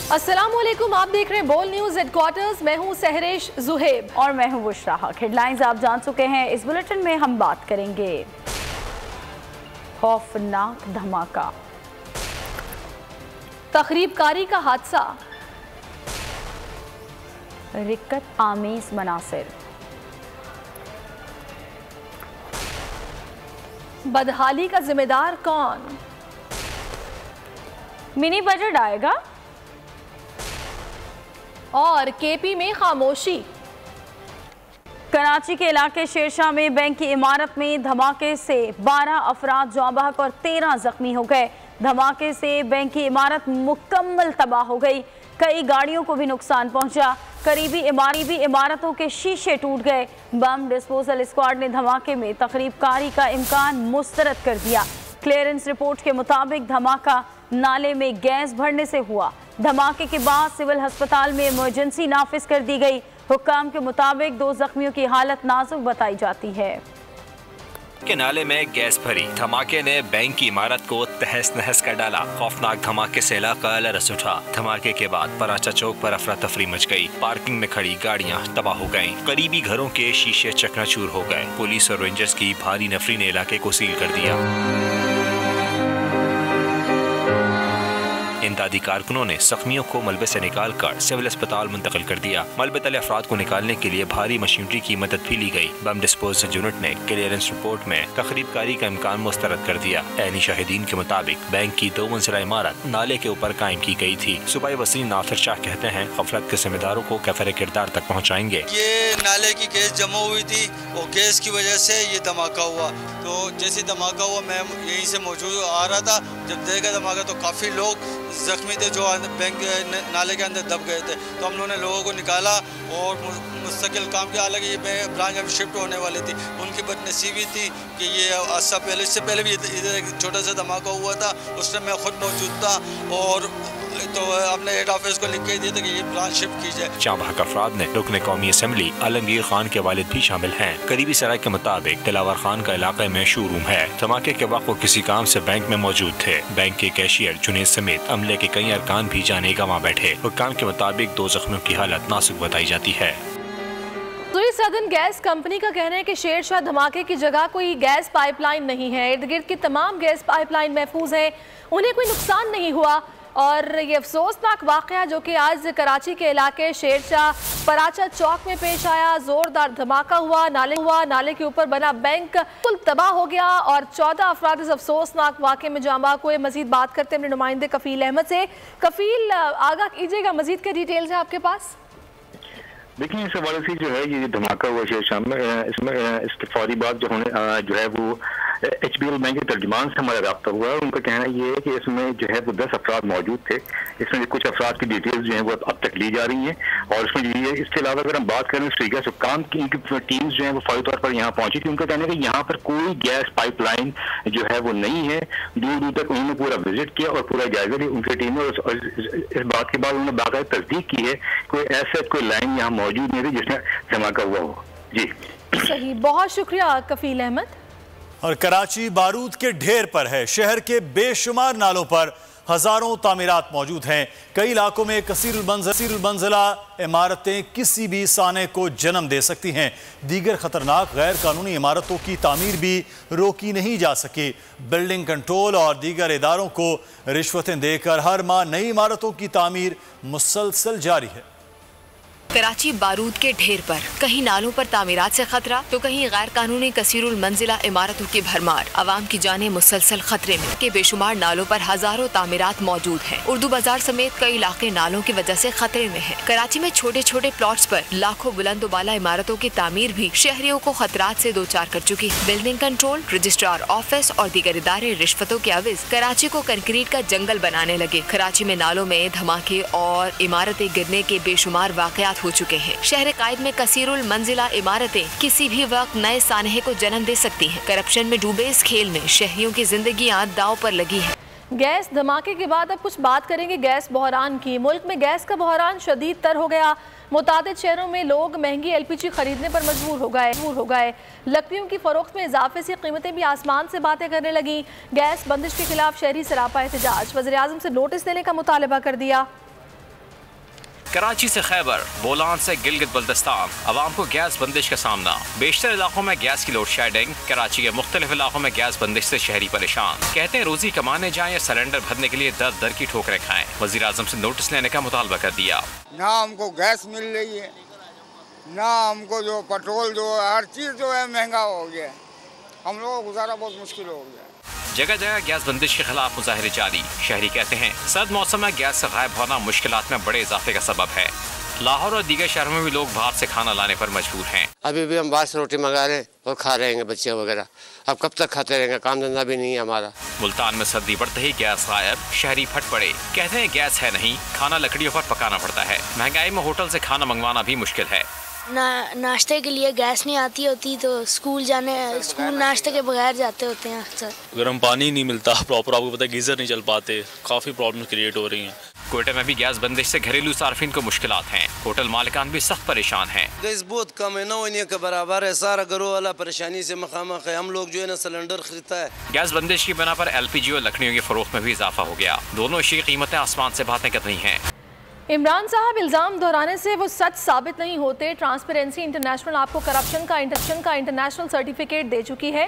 अस्सलामुअलैकुम, आप देख रहे हैं बोल न्यूज़ हेडक्वार्टर्स। मैं हूं सहरेश जुहेब और मैं हूं बुशरा हक। हेडलाइंस आप जान चुके हैं। इस बुलेटिन में हम बात करेंगे खौफनाक धमाका, तखरीबकारी का हादसा, रिक्कत आमीज मनासिर, बदहाली का जिम्मेदार कौन, मिनी बजट आएगा और केपी में खामोशी। कराची के इलाके शेरशाह में बैंक की इमारत में धमाके से 12 अफराद जाँ बहक और 13 जख्मी हो गए। धमाके से बैंक की इमारत मुकम्मल तबाह हो गई। कई गाड़ियों को भी नुकसान पहुंचा। करीबी इमारतों के शीशे टूट गए। बम डिस्पोजल स्क्वाड ने धमाके में तखरीबकारी का इम्कान मुस्तरद कर दिया। क्लियरेंस रिपोर्ट के मुताबिक धमाका नाले में गैस भरने से हुआ। धमाके के बाद सिविल अस्पताल में इमरजेंसी नाफिज कर दी गई। हुक्काम के मुताबिक 2 जख्मियों की हालत नाजुक बताई जाती है। के नाले में गैस भरी, धमाके ने बैंक की इमारत को तहस नहस कर डाला। खौफनाक धमाके से इलाका अलर्ट उठा। धमाके के बाद पराचा चौक पर अफरा तफरी मच गई। पार्किंग में खड़ी गाड़ियां तबाह हो गईं। करीबी घरों के शीशे चकनाचूर हो गए। पुलिस और रेंजर्स की भारी नफरी ने इलाके को सील कर दिया। इमदादी कारकुनों ने जख्मियों को मलबे से निकालकर सिविल अस्पताल मुंतकिल कर दिया। मलबे तले अफराद को निकालने के लिए भारी मशीनरी की मदद भी ली गई। बम डिस्पोजल यूनिट ने क्लियरेंस रिपोर्ट में तखरीबकारी का इम्कान मुस्तरद कर दिया। ऐनी शाहिदीन के मुताबिक बैंक की 2 मंजिला इमारत नाले के ऊपर कायम की गई थी। सूबाई वज़ीर नासिर शाह कहते हैं गफलत के जिम्मेदारों को कैफरे किरदार तक पहुँचाएंगे। ये नाले की गैस जमा हुई थी और गैस की वजह से ये धमाका हुआ। तो जैसे धमाका हुआ मैं यहीं से मौजूद आ रहा था। जब देखा धमाका तो काफ़ी लोग जख्मी थे जो बैंक नाले के अंदर दब गए थे। तो हम लोगों ने लोगों को निकाला और मुस्तकिल काम किया। हालांकि ये ब्रांच अभी शिफ्ट होने वाली थी। उनकी बदनसीबी थी कि ये इससे पहले भी इधर एक छोटा सा धमाका हुआ था। उस टाइम मैं खुद मौजूद था और तो अपने हेड ऑफिस को लिख के दिया था कि ये ब्रांच शिफ्ट की जाए। जाँ बहक अफराद ने रुकन कौमी असम्बली आलमगीर खान के वालिद भी शामिल हैं। करीबी सराय के मुताबिक दिलावर खान का इलाके में शोरूम है। धमाके के वक्त वो किसी काम से बैंक में मौजूद थे। बैंक के कैशियर जुनेद समेत अमले के कई अरकान भी जाने गंवा बैठे। हुक्काम के मुताबिक 2 जख्मियों की हालत नाजुक बताई जाती है। सदन गैस कंपनी का कहना है कि शेरशाह धमाके की जगह कोई गैस पाइपलाइन नहीं है। इर्द गिर्द की तमाम गैस पाइपलाइन महफूज है, उन्हें कोई नुकसान नहीं हुआ। और ये अफसोसनाक वाक़या जो कि आज कराची के इलाके शेरशाह पराचा चौक में पेश आया। जोरदार धमाका हुआ, नाले के ऊपर बना बैंक कुल तबाह हो गया और 14 अफराद इस अफसोसनाक वाक़े में जाँ बहक हुए। मजीद बात करते हैं अपने नुमाइंदे कफील अहमद से। कफील, आगाह कीजिएगा, मजीद क्या डिटेल्स है आपके पास? देखिए, इस हवाले से जो है ये धमाका हुआ शेरशाह में, इसमें इसके फौरी बाद जो है वो HBL बैंक के तर्जुमान से हमारा रब्ता हुआ है। उनका कहना ये है कि इसमें जो है वो 10 अफराद मौजूद थे। इसमें कुछ अफराद की डिटेल्स जो है वो अब तक ली जा रही हैं। और इसमें ये इसके अलावा अगर हम बात करें स्ट्रीगा सुकाम की टीम्स जो है वो फौरी तौर पर यहाँ पहुंची थी। उनका कहना है कि यहाँ पर कोई गैस पाइपलाइन जो है वो नहीं है। दूर दूर तक उन्होंने पूरा विजिट किया और पूरा जायजा लिया उनकी टीम ने। और इस बात के बाद उन्होंने बाकायदा तस्दीक की है कोई ऐसा कोई लाइन यहाँ मौजूद नहीं थी जिसमें धमाका हुआ हो। जी सही, बहुत शुक्रिया कफील अहमद। और कराची बारूद के ढेर पर है। शहर के बेशुमार नालों पर हजारों तामीरात मौजूद हैं। कई इलाकों में कसीरुल मंजिला इमारतें किसी भी साने को जन्म दे सकती हैं। दीगर खतरनाक गैर कानूनी इमारतों की तामीर भी रोकी नहीं जा सकी। बिल्डिंग कंट्रोल और दीगर इदारों को रिश्वतें देकर हर माह नई इमारतों की तामीर मुसलसल जारी है। कराची बारूद के ढेर पर कहीं नालों पर तामीरात से खतरा तो कहीं गैर कानूनी कसीरुल मंजिला इमारतों की भरमार। आवाम की जाने मुसलसल खतरे में के बेशुमार नालों पर हजारों तामीरात मौजूद हैं। उर्दू बाजार समेत कई इलाके नालों की वजह से खतरे में हैं। कराची में छोटे छोटे प्लॉट्स पर लाखों बुलंद बाला इमारतों की तामीर भी शहरियों को खतरात से दो चार कर चुकी। बिल्डिंग कंट्रोल, रजिस्ट्रार ऑफिस और दीगर इदारे रिश्वतों के अविज कराची को कंक्रीट का जंगल बनाने लगे। कराची में नालों में धमाके और इमारतें गिरने के बेशुमार वाकयात हो चुके हैं। शहर कायद में कसीरुल मंजिला इमारतें किसी भी वक्त नए सानहे को जन्म दे सकती हैं। करप्शन में डूबे इस खेल में शहरियों की जिंदगियां दांव पर लगी है। गैस धमाके के बाद अब कुछ बात करेंगे गैस बहरान की। मुल्क में गैस का बहरान शदीद तर हो गया। मुतादिद शहरों में लोग महंगी LPG खरीदने पर मजबूर हो गए। लकड़ियों की फरोख्त में इजाफे से कीमतें भी आसमान से बातें करने लगी। गैस बंदिश के खिलाफ शहरी सरापा एहतजाज, वज़ीर आज़म से नोटिस देने का मुतालबा कर दिया। कराची से खैबर, बोलान से गिलगित बल्तिस्तान, अवाम को गैस बंदिश का सामना। बेशतर इलाकों में गैस की लोड शेडिंग। कराची के मुख्तलिफ इलाकों में गैस बंदिश से शहरी परेशान। कहते हैं रोजी कमाने जाएं या सिलेंडर भरने के लिए दर दर की ठोकरें खाएं। वज़ीर आज़म से नोटिस लेने का मुतालबा कर दिया। ना हमको गैस मिल रही है, ना हमको जो पेट्रोल जो हर चीज़ जो है महंगा हो गया। हम लोगों को गुजारा बहुत मुश्किल हो गया। जगह जगह गैस बंदिश के खिलाफ मुजाहरे जारी। शहरी कहते हैं सर्द मौसम में गैस से गायब होना मुश्किलात में बड़े इजाफे का सबब है। लाहौर और दीगर शहरों में भी लोग बाहर से खाना लाने पर मजबूर हैं। अभी भी हम बाहर से रोटी मंगा रहे हैं और खा रहे हैं बच्चे वगैरह। अब कब तक खाते रहेंगे, काम धंधा भी नहीं है हमारा। मुल्तान में सर्दी बढ़ते ही गैस गायब। शहरी फट पड़े, कहते हैं गैस है नहीं, खाना लकड़ियों पर पकाना पड़ता है। महंगाई में होटल से खाना मंगवाना भी मुश्किल है। नाश्ते के लिए गैस नहीं आती होती तो स्कूल नाश्ते के बगैर जाते होते हैं अक्सर। गर्म पानी नहीं मिलता प्रॉपर, आपको पता है गीजर नहीं चल पाते, काफ़ी प्रॉब्लम क्रिएट हो रही हैं। कोयटा में भी गैस बंदिश से घरेलू सार्फिन को मुश्किलात हैं। होटल मालिकान भी सख्त परेशान हैं। गैस बहुत कम है, ना होने के बराबर है। सारा घरों वाला परेशानी से मखामख है। हम लोग जो है ना सिलेंडर खरीदता है। गैस बंदिश की बिना पर LPG और लकड़ियों की फरोख्त में भी इजाफा हो गया। दोनों की कीमतें आसमान से बातें कर रही हैं। इमरान साहब इल्ज़ाम दोहराने से वो सच साबित नहीं होते। ट्रांसपेरेंसी इंटरनेशनल आपको करप्शन का इंटरनेशनल सर्टिफिकेट दे चुकी है।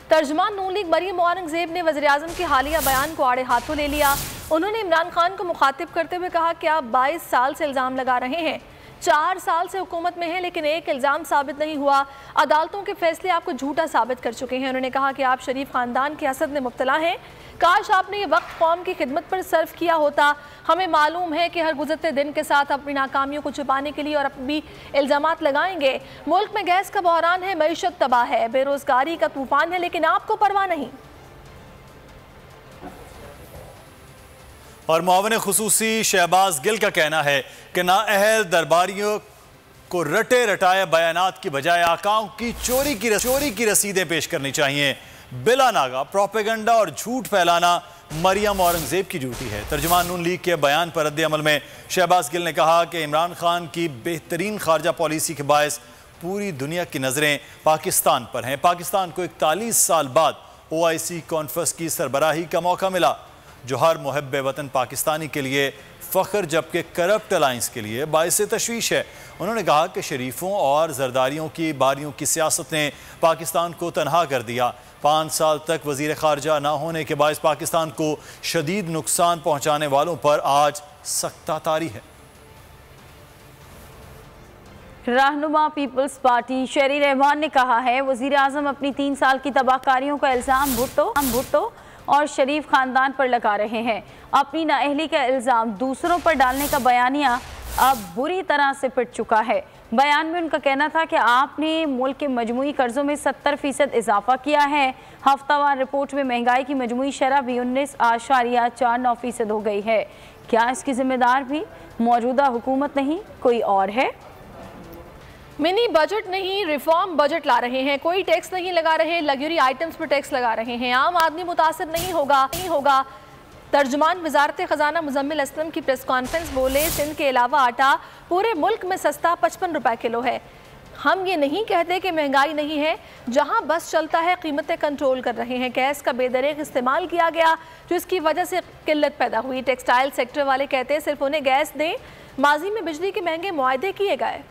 तर्जुमान नून लीग मरियम औरंगजेब ने वज़ीर-ए-आज़म के हालिया बयान को आड़े हाथों ले लिया। उन्होंने इमरान खान को मुखातिब करते हुए कहा कि आप 22 साल से इल्ज़ाम लगा रहे हैं, 4 साल से हुकूमत में हैं, लेकिन एक इल्ज़ाम साबित नहीं हुआ। अदालतों के फैसले आपको झूठा साबित कर चुके हैं। उन्होंने कहा कि आप शरीफ ख़ानदान की हसद में मुब्तला हैं। काश आपने ये वक्त कौम की खिदमत पर सर्फ किया होता। हमें मालूम है कि हर गुजरते दिन के साथ अपनी नाकामियों को छुपाने के लिए और भी इल्ज़ामात लगाएंगे। मुल्क में गैस का बहरान है, मईशत तबाह है, बेरोजगारी का तूफान है, लेकिन आपको परवाह नहीं। और मुआविन खुसूसी शहबाज गिल का कहना है कि नाअहल दरबारियों को रटे रटाए बयानात की बजाय आकाओं की चोरी की रसीदें पेश करनी चाहिए। बिला नागा प्रोपेगेंडा और झूठ फैलाना मरियम औरंगजेब की ड्यूटी है। तर्जुमान नून लीग के बयान पर रद्द अमल में शहबाज गिल ने कहा कि इमरान खान की बेहतरीन खारजा पॉलिसी के बायस पूरी दुनिया की नज़रें पाकिस्तान पर हैं। पाकिस्तान को 41 साल बाद OIC कॉन्फ्रेंस की सरबराही का मौका मिला, जो हर मुहब्बे वतन पाकिस्तानी के लिए फ़ख्र जबकि करप्ट अलाइंस के लिए बाइस तशवीश है। उन्होंने कहा कि शरीफों और जरदारियों की बारियों की सियासत ने पाकिस्तान को तनहा कर दिया। 5 साल तक वज़ीर ख़ारजा न होने के बायस पाकिस्तान को शदीद नुकसान पहुँचाने वालों पर आज सख्तातारी है। रहनुमा पीपल्स पार्टी शहरी रहमान ने कहा है वज़ीर आज़म अपनी 3 साल की तबाहकारियों का इल्ज़ाम भुट्टो और शरीफ ख़ानदान पर लगा रहे हैं। अपनी नाअहली का इल्ज़ाम दूसरों पर डालने का बयानिया अब बुरी तरह से पिट चुका है। बयान में उनका कहना था कि आपने मुल्क के मजमूई कर्ज़ों में 70% इजाफा किया है। हफ्तावार रिपोर्ट में महंगाई की मजमूई शरह भी 19.49% हो गई है। क्या इसकी जिम्मेदार भी मौजूदा हुकूमत नहीं कोई और है? मिनी बजट नहीं, रिफॉर्म बजट ला रहे हैं। कोई टैक्स नहीं लगा रहे, लग्जरी आइटम्स पर टैक्स लगा रहे हैं। आम आदमी मुतासर नहीं होगा। तर्जुमान वजारत खजाना मुजम्मिल असलम की प्रेस कॉन्फ्रेंस बोले, सिंध के अलावा आटा पूरे मुल्क में सस्ता 55 रुपए किलो है। हम ये नहीं कहते कि महंगाई नहीं है, जहां बस चलता है कीमतें कंट्रोल कर रहे हैं। गैस का बेदरेग इस्तेमाल किया गया, जो इसकी वजह से किल्लत पैदा हुई। टेक्सटाइल सेक्टर वाले कहते हैं सिर्फ उन्हें गैस दें। माजी में बिजली के महंगे मुआहदे किए गए।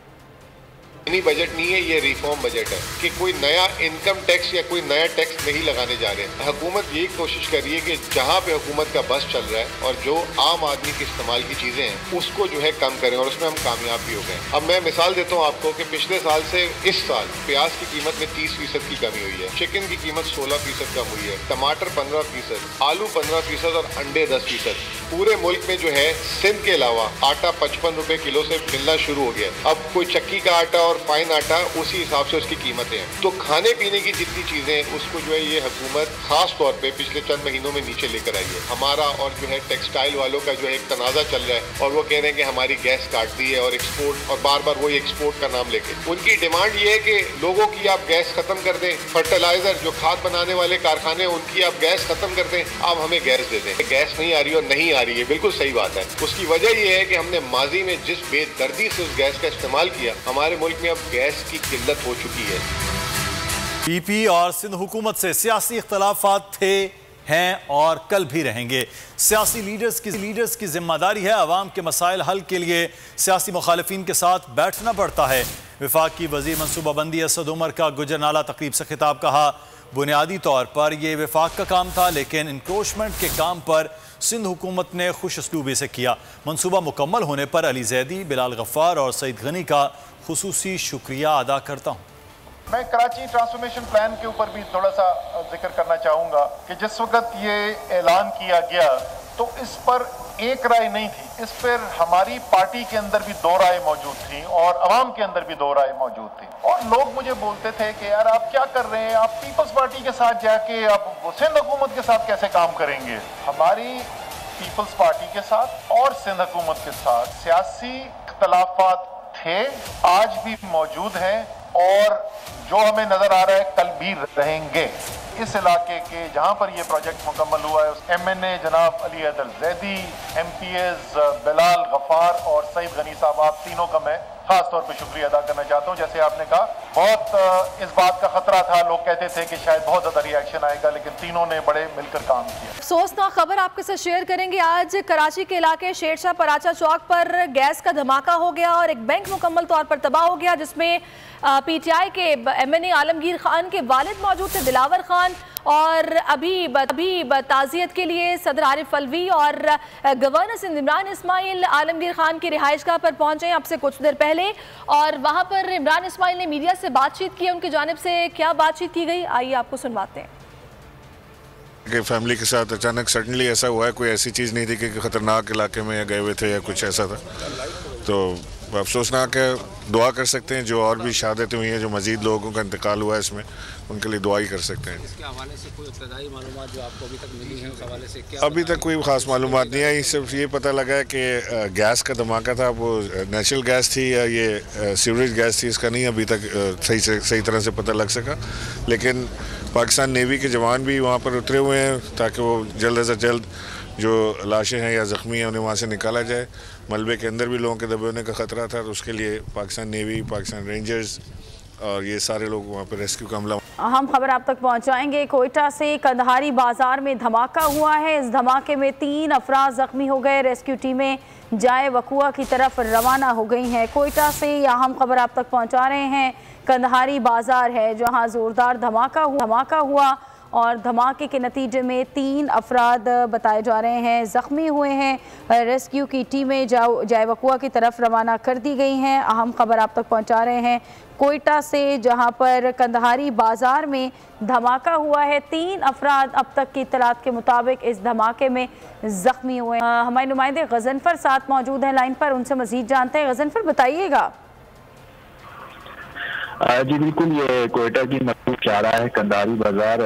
मिनी बजट नहीं है, ये रिफॉर्म बजट है कि कोई नया इनकम टैक्स या कोई नया टैक्स नहीं लगाने जा रहे हैं। हुकूमत यही कोशिश कर रही है कि जहाँ पे हुकूमत का बस चल रहा है और जो आम आदमी के इस्तेमाल की चीजें हैं उसको जो है कम करें, और उसमें हम कामयाब भी हो गए। अब मैं मिसाल देता हूँ आपको कि पिछले साल से इस साल प्याज की कीमत में 30% की कमी हुई है, चिकन की कीमत 16% कम हुई है, टमाटर 15%, आलू 15% और अंडे 10%। पूरे मुल्क में जो है सिंध के अलावा आटा 55 रुपए किलो से मिलना शुरू हो गया। अब कोई चक्की का आटा और फाइन आटा उसी हिसाब से उसकी कीमतें हैं। तो खाने पीने की जितनी चीजें उसको जो है ये हुकूमत खास तौर पे पिछले चंद महीनों में नीचे लेकर आई है। हमारा और जो है टेक्सटाइल वालों का जो है एक तनाजा चल रहा है और वो कह रहे हैं कि हमारी गैस काट दी है और एक्सपोर्ट, और बार बार वही एक्सपोर्ट का नाम लेके उनकी डिमांड ये है कि लोगों की आप गैस खत्म कर दें। फर्टिलाइजर जो खाद बनाने वाले कारखाने उनकी आप गैस खत्म कर दें, आप हमें गैस दे दें। गैस नहीं आ रही और नहीं आ रही है, बिल्कुल सही बात है। उसकी वजह ये है कि हमने माजी में जिस बेदर्दी से उस गैस का इस्तेमाल किया, हमारे मुल्क में अब गैस की किल्लत हो चुकी है। PP और सिंध हुकूमत से सियासी इख्तलाफात थे हैं और कल भी रहेंगे। सियासी लीडर्स की जिम्मेदारी है अवाम के मसाइल हल के लिए सियासी मुखालिफिन के साथ बैठना पड़ता है। वफाक की वजीर मनसूबाबंदी असद उमर का गुजरनाला तकरीब से खिताब कहा, बुनियादी तौर पर यह वफाक का काम था, लेकिन इंक्रोचमेंट के काम पर सिंध हुकूमत ने खुश असलूबी से किया। मनसूबा मुकम्मल होने पर अली जैदी, बिलाल गफ्फार और सईद गनी का खुसूसी शुक्रिया अदा करता हूँ। मैं कराची ट्रांसफॉर्मेशन प्लान के ऊपर भी थोड़ा सा जिक्र करना चाहूँगा कि जिस वक्त ये ऐलान किया गया तो इस पर एक राय नहीं थी, इस पर हमारी पार्टी के अंदर भी 2 राय मौजूद थी और अवाम के अंदर भी 2 राय मौजूद थी। और लोग मुझे बोलते थे कि यार आप क्या कर रहे हैं, आप पीपल्स पार्टी के साथ जाके आप सिंध हुकूमत के साथ कैसे काम करेंगे। हमारी पीपल्स पार्टी के साथ और सिंध हुकूमत के साथ सियासी इख्तलाफात थे, आज भी मौजूद हैं और जो हमें नजर आ रहा है कल भी रहेंगे। इस इलाके के जहां पर ये प्रोजेक्ट मुकम्मल हुआ है, MNA जनाब अली हैदर जैदी, MPs बिलाल गफ्फार और सईद गनी साहब, आप तीनों का मैं खास तौर पे शुक्रिया अदा करना चाहता हूं। जैसे आपने कहा, बहुत इस बात का खतरा था, लोग कहते थे कि शायद बहुत ज्यादा रिएक्शन आएगा, लेकिन तीनों ने बड़े मिलकर काम किया। अफसोसनाक खबर आपके साथ शेयर करेंगे। आज कराची के इलाके शेरशाह पराचा चौक पर गैस का धमाका हो गया और एक बैंक मुकम्मल तौर पर तबाह हो गया, जिसमें PTI के MNA आलमगीर खान के वालिद मौजूद थे, दिलावर खान, और अभी ताज़ियत के लिए सदर आरिफ अलवी और गवर्नर सिंध इमरान इस्माइल आलमगीर खान की रिहाइशगाह पर पहुंचे अब से कुछ देर पहले, और वहां पर इमरान इस्माइल ने मीडिया से बातचीत की। उनकी जानिब से क्या बातचीत की गई, आइए आपको सुनवाते हैं। कि फैमिली के साथ अचानक सडनली ऐसा हुआ है, कोई ऐसी चीज़ नहीं थी कि खतरनाक इलाके में गए हुए थे या कुछ ऐसा था, तो अफसोसनाक है। दुआ कर सकते हैं जो और भी शहादतें हुई हैं, जो मजीद लोगों का इंतकाल हुआ है इसमें, उनके लिए दुआ ही कर सकते हैं। इसके हवाले से कोई इब्तदाई मालूमात जो आपको अभी तक मिली हैं उस हवाले से क्या? अभी तक कोई ख़ास मालूमात नहीं आई, सिर्फ ये पता लगा है कि गैस का धमाका था, वो नेचुरल गैस थी या ये सीवरेज गैस थी, इसका नहीं अभी तक सही तरह से पता लग सका। लेकिन पाकिस्तान नेवी के जवान भी वहाँ पर उतरे हुए हैं ताकि वो जल्द से जल्द जो लाशें हैं या ज़ख्मी हैं उन्हें वहाँ से निकाला जाए। मलबे के अंदर भी लोगों के दबे होने का ख़तरा था, तो उसके लिए पाकिस्तान नेवी, पाकिस्तान रेंजर्स और ये सारे लोग वहाँ पर रेस्क्यू का अमला। अहम खबर आप तक पहुँचाएंगे। कोयटा से कंधारी बाजार में धमाका हुआ है। इस धमाके में 3 अफराद जख्मी हो गए। रेस्क्यू टीमें जाए वकुआ की तरफ रवाना हो गई हैं। कोयटा से यह अहम खबर आप तक पहुँचा रहे हैं। कंधारी बाजार है जहाँ ज़ोरदार धमाका हुआ और धमाके के नतीजे में 3 अफराद बताए जा रहे हैं ज़ख्मी हुए हैं। रेस्क्यू की टीमें जाए वकुआ की तरफ रवाना कर दी गई हैं। अहम खबर आप तक पहुंचा रहे हैं कोयटा से, जहां पर कंधारी बाज़ार में धमाका हुआ है। 3 अफराद अब तक की इत्तलात के मुताबिक इस धमाके में ज़ख्मी हुए हैं। हमारे नुमाइंदे गजनफर साथ मौजूद हैं लाइन पर, उनसे मज़ीद जानते हैं। गजनफर, बताइएगा। जी बिल्कुल, ये कोयटा की मशहूर चारा है कंधारी बाजार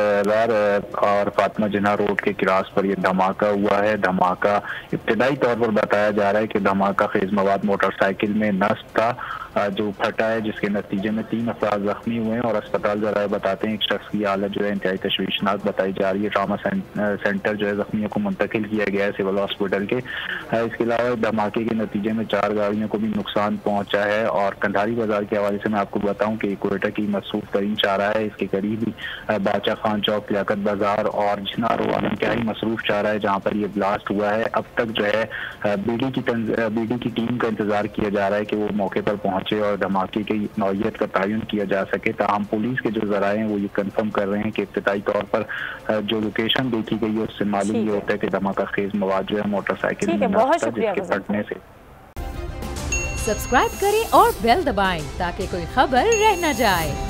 और फातिमा जिन्ना रोड के क्रॉस पर यह धमाका हुआ है। धमाका इब्तदाई तौर पर बताया जा रहा है कि धमाका खेज मवाद मोटरसाइकिल में नस्ब था जो फटा है, जिसके नतीजे में 3 अफराद जख्मी हुए हैं और अस्पताल जराए बताते हैं एक शख्स की हालत जो है इंतहाई तशवीशनाक बताई जा रही है। ट्रामा सेंटर जो है जख्मियों को मुंतकिल किया गया है सिविल हॉस्पिटल के। इसके अलावा धमाके के नतीजे में 4 गाड़ियों को भी नुकसान पहुंचा है। और कंधारी बाजार के हवाले से मैं आपको बताऊं कि कोयटा की मसरूफ तरीन चारा है। इसके करीब ही बादशाह खान चौक, लियाकत बाजार और जिन्ना रोड इंतहाई मसरूफ चारा है जहाँ पर यह ब्लास्ट हुआ है। अब तक जो है बीडी की टीम का इंतजार किया जा रहा है कि वो मौके पर पहुंचे और धमाके की नौयत का तयन किया जा सके। ताहम पुलिस के जो जराए हैं वो ये कंफर्म कर रहे हैं कि इब्तिदाई तौर पर जो लोकेशन देखी गई है उससे मालूम ये होता है कि धमाका खेज मवाद जो है मोटरसाइकिल में जिसके फटने से। सब्सक्राइब करें और बेल दबाएं ताकि कोई खबर रह न जाए।